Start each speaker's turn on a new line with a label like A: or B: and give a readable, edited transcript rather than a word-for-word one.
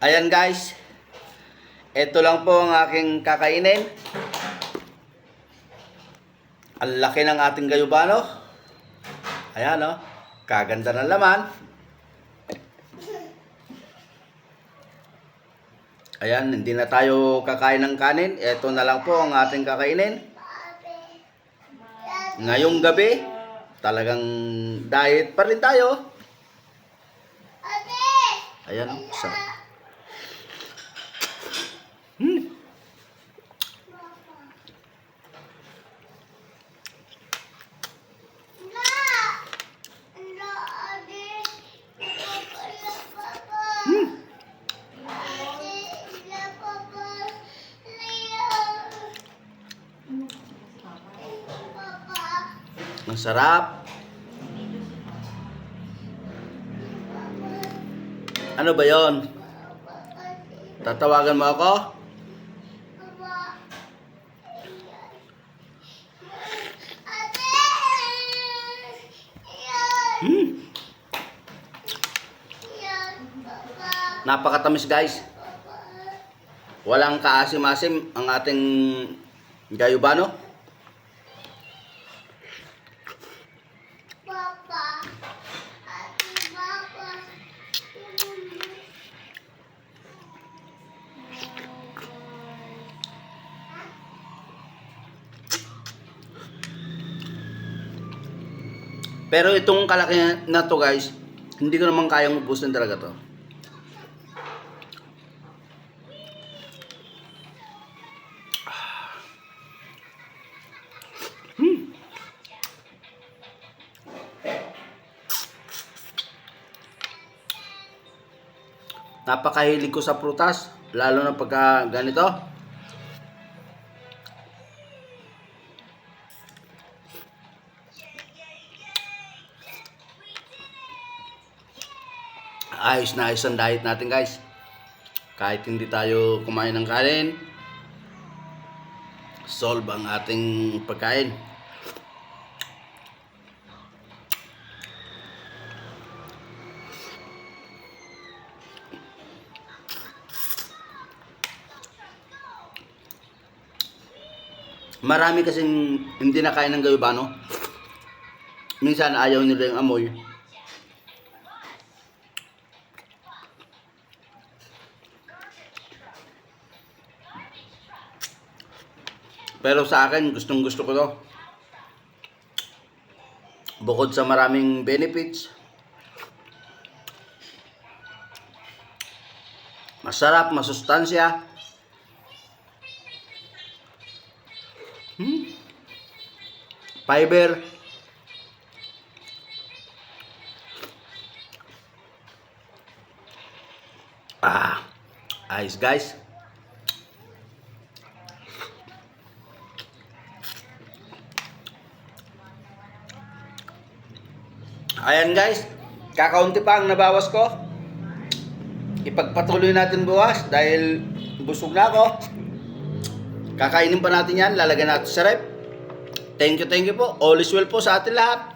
A: Ayan guys, ito lang po ang aking kakainin. Ang laki ng ating gayubano. Ayan o, kaganda ng laman. Ayan, hindi na tayo kakain ng kanin. Ito na lang po ang ating kakainin. Ngayong gabi, talagang diet pa rin tayo. Ayan o, sarap. Ang sarap. Ano ba yon? Tatawagan mo ako? Napakatamis guys. Walang kaasim-asim ang ating gayubano. Pero itong kalaki na to guys, hindi ko naman kayang ubusin talaga to. Napakahilig ko sa prutas, lalo na pagka ganito. Ayos na ayos ang diet natin guys. Kahit hindi tayo kumain ng kanin, solve ang ating pagkain. Marami kasing hindi nakain ng gayubano. Minsan ayaw nila yung amoy. Pero sa akin, gustong gusto ko to. Bukod sa maraming benefits, masarap, masustansya. Fiber. Ayos guys. Ayan guys, kakaunti pa ang nabawas ko. Ipagpatuloy natin bukas dahil busog na ako. Kakainin pa natin yan, lalagyan natin sa rep. Thank you po. All is well po sa atin lahat.